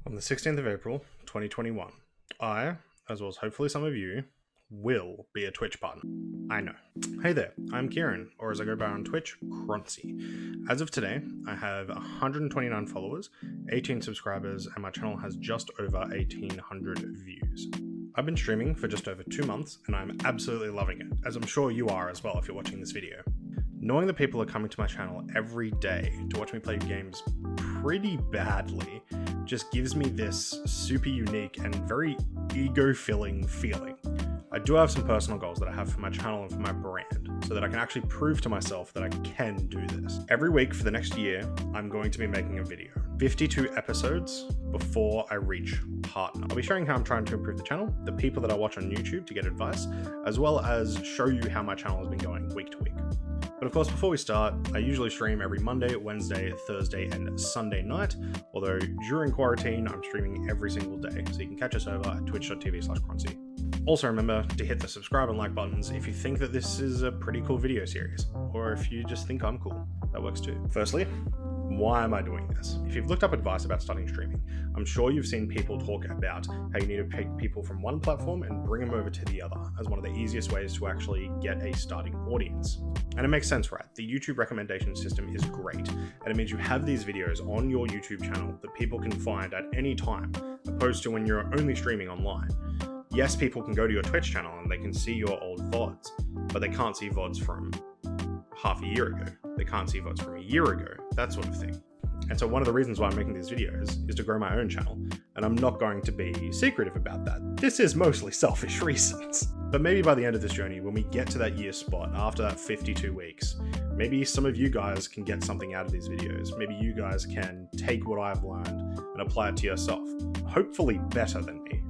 On the 16th of April, 2021, I, as well as hopefully some of you, will be a Twitch partner. I know. Hey there, I'm Kieran, or as I go by on Twitch, Croncy. As of today, I have 129 followers, 18 subscribers, and my channel has just over 1,800 views. I've been streaming for just over 2 months, and I'm absolutely loving it, as I'm sure you are as well if you're watching this video. Knowing that people are coming to my channel every day to watch me play games pretty badly just gives me this super unique and very ego-filling feeling. I do have some personal goals that I have for my channel and for my brand, so that I can actually prove to myself that I can do this. Every week for the next year, I'm going to be making a video. 52 episodes before I reach partner. I'll be showing how I'm trying to improve the channel, the people that I watch on YouTube to get advice, as well as show you how my channel has been going week to week. But of course, before we start, I usually stream every Monday, Wednesday, Thursday, and Sunday night, although during quarantine, I'm streaming every single day, so you can catch us over at twitch.tv/Croncy. Also remember to hit the subscribe and like buttons if you think that this is a pretty cool video series, or if you just think I'm cool, that works too. Firstly, why am I doing this? If you've looked up advice about starting streaming, I'm sure you've seen people talk about how you need to pick people from one platform and bring them over to the other as one of the easiest ways to actually get a starting audience. And it makes sense, right? The YouTube recommendation system is great, and it means you have these videos on your YouTube channel that people can find at any time, opposed to when you're only streaming online. Yes, people can go to your Twitch channel and they can see your old VODs, but they can't see VODs from half a year ago. They can't see VODs from a year ago, that sort of thing. And so one of the reasons why I'm making these videos is to grow my own channel, and I'm not going to be secretive about that. This is mostly selfish reasons. But maybe by the end of this journey, when we get to that year spot, after that 52 weeks, maybe some of you guys can get something out of these videos. Maybe you guys can take what I've learned and apply it to yourself, hopefully better than me.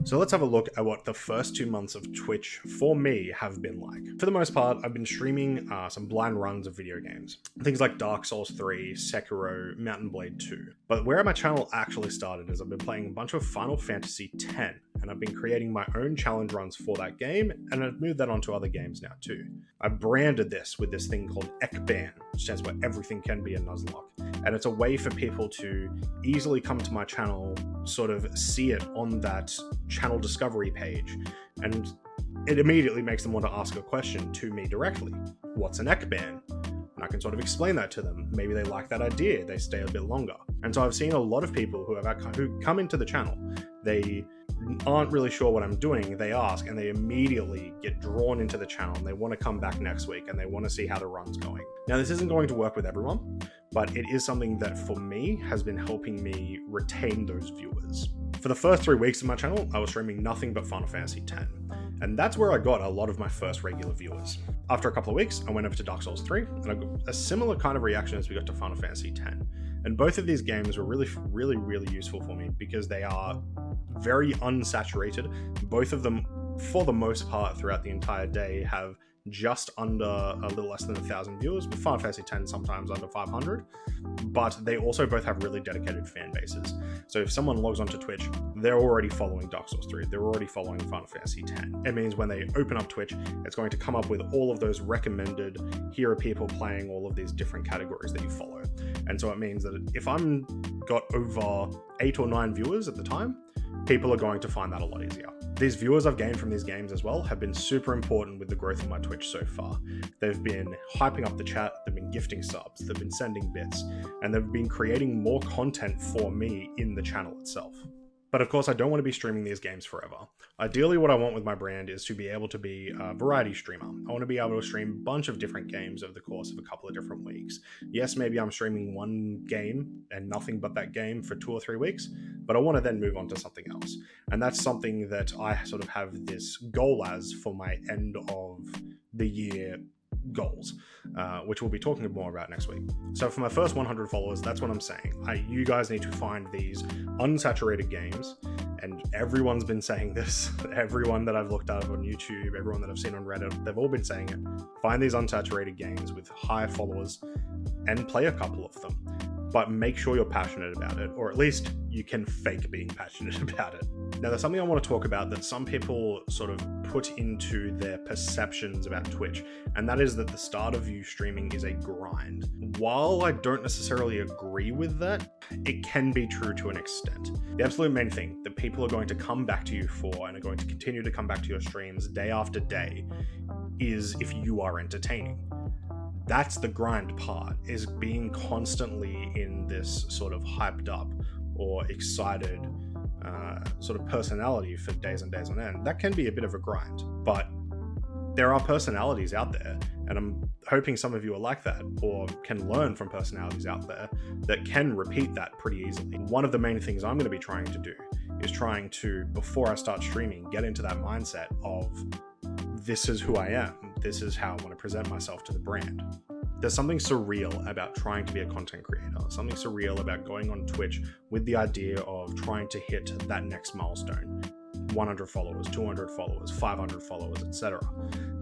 So let's have a look at what the first 2 months of Twitch for me have been like. For the most part, I've been streaming some blind runs of video games. Things like Dark Souls 3, Sekiro, Mountain Blade 2. But where my channel actually started is I've been playing a bunch of Final Fantasy X, and I've been creating my own challenge runs for that game, and I've moved that onto other games now too. I branded this with this thing called jkjk, which stands for Everything Can Be a Nuzlocke. And it's a way for people to easily come to my channel, sort of see it on that channel discovery page, and it immediately makes them want to ask a question to me directly. What's an jkjk? And I can sort of explain that to them. Maybe they like that idea, they stay a bit longer. And so I've seen a lot of people who come into the channel, they aren't really sure what I'm doing, they ask, and they immediately get drawn into the channel, and they want to come back next week, and they want to see how the run's going. Now, this isn't going to work with everyone, but it is something that for me has been helping me retain those viewers. For the first 3 weeks of my channel, I was streaming nothing but Final Fantasy X, and that's where I got a lot of my first regular viewers. After a couple of weeks, I went over to Dark Souls 3, and I got a similar kind of reaction as we got to Final Fantasy X. And both of these games were really useful for me because they are very unsaturated. Both of them, for the most part, throughout the entire day, have just under a little less than 1,000 viewers, with Final Fantasy X sometimes under 500, but they also both have really dedicated fan bases. So if someone logs onto Twitch, they're already following Dark Souls 3, they're already following Final Fantasy X. It means when they open up Twitch, it's going to come up with all of those recommended, here are people playing all of these different categories that you follow. And so it means that if I'm got over 8 or 9 viewers at the time, people are going to find that a lot easier. These viewers I've gained from these games as well have been super important with the growth of my Twitch so far. They've been hyping up the chat, they've been gifting subs, they've been sending bits, and they've been creating more content for me in the channel itself. But of course, I don't want to be streaming these games forever. Ideally, what I want with my brand is to be able to be a variety streamer. I want to be able to stream a bunch of different games over the course of a couple of different weeks. Yes, maybe I'm streaming one game and nothing but that game for 2 or 3 weeks, but I want to then move on to something else. And that's something that I sort of have this goal as for my end of the year goals, which we'll be talking more about next week. So for my first 100 followers, that's what I'm saying. You guys need to find these unsaturated games, and everyone's been saying this. Everyone that I've looked at on YouTube, everyone that I've seen on Reddit, they've all been saying it. Find these unsaturated games with high followers and play a couple of them. But make sure you're passionate about it, or at least you can fake being passionate about it. Now, there's something I want to talk about that some people sort of put into their perceptions about Twitch, and that is that the start of you streaming is a grind. While I don't necessarily agree with that, it can be true to an extent. The absolute main thing that people are going to come back to you for and are going to continue to come back to your streams day after day is if you are entertaining. That's the grind part, is being constantly in this sort of hyped up or excited sort of personality for days and days on end. That can be a bit of a grind, but there are personalities out there, and I'm hoping some of you are like that or can learn from personalities out there that can repeat that pretty easily. One of the main things I'm going to be trying to do is trying to, before I start streaming, get into that mindset of this is who I am. This is how I want to present myself to the brand. There's something surreal about trying to be a content creator, something surreal about going on Twitch with the idea of trying to hit that next milestone. 100 followers, 200 followers, 500 followers, etc.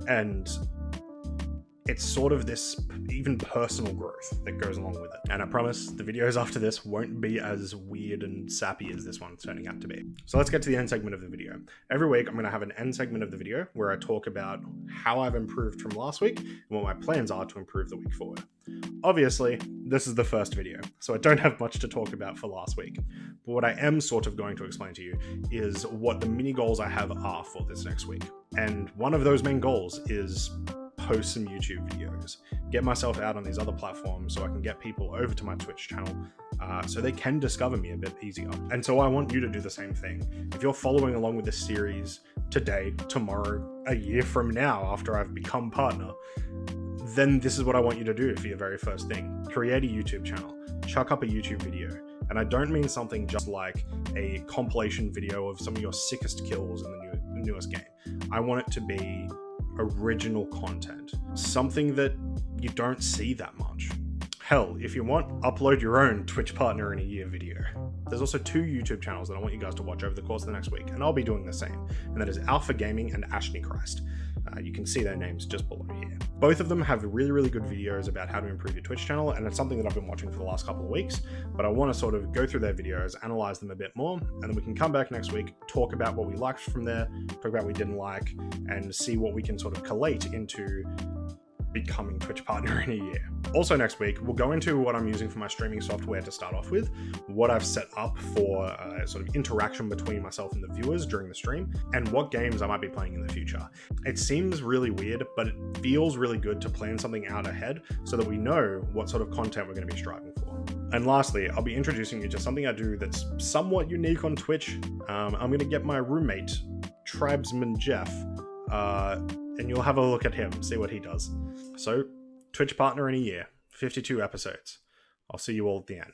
And it's sort of this even personal growth that goes along with it. And I promise the videos after this won't be as weird and sappy as this one's turning out to be. So let's get to the end segment of the video. Every week, I'm going to have an end segment of the video where I talk about how I've improved from last week and what my plans are to improve the week forward. Obviously, this is the first video, so I don't have much to talk about for last week. But what I am sort of going to explain to you is what the mini goals I have are for this next week. And one of those main goals is post some YouTube videos, get myself out on these other platforms so I can get people over to my Twitch channel so they can discover me a bit easier. And so I want you to do the same thing. If you're following along with this series today, tomorrow, a year from now after I've become partner, then this is what I want you to do for your very first thing. Create a YouTube channel, chuck up a YouTube video. And I don't mean something just like a compilation video of some of your sickest kills in the newest game. I want it to be original content, something that you don't see that much. Hell, if you want, upload your own Twitch partner in a year video. There's also 2 YouTube channels that I want you guys to watch over the course of the next week, and I'll be doing the same, and that is Alpha Gaming and Ashley Christ. You can see their names just below here. Both of them have really, really good videos about how to improve your Twitch channel, and it's something that I've been watching for the last couple of weeks, but I want to sort of go through their videos, analyze them a bit more, and then we can come back next week, talk about what we liked from there, talk about what we didn't like, and see what we can sort of collate into becoming Twitch partner in a year. Also next week, we'll go into what I'm using for my streaming software to start off with, what I've set up for sort of interaction between myself and the viewers during the stream, and what games I might be playing in the future. It seems really weird, but it feels really good to plan something out ahead so that we know what sort of content we're going to be striving for. And lastly, I'll be introducing you to something I do that's somewhat unique on Twitch. I'm going to get my roommate, Tribesman Jeff, and you'll have a look at him, see what he does. So, Twitch partner in a year, 52 episodes. I'll see you all at the end.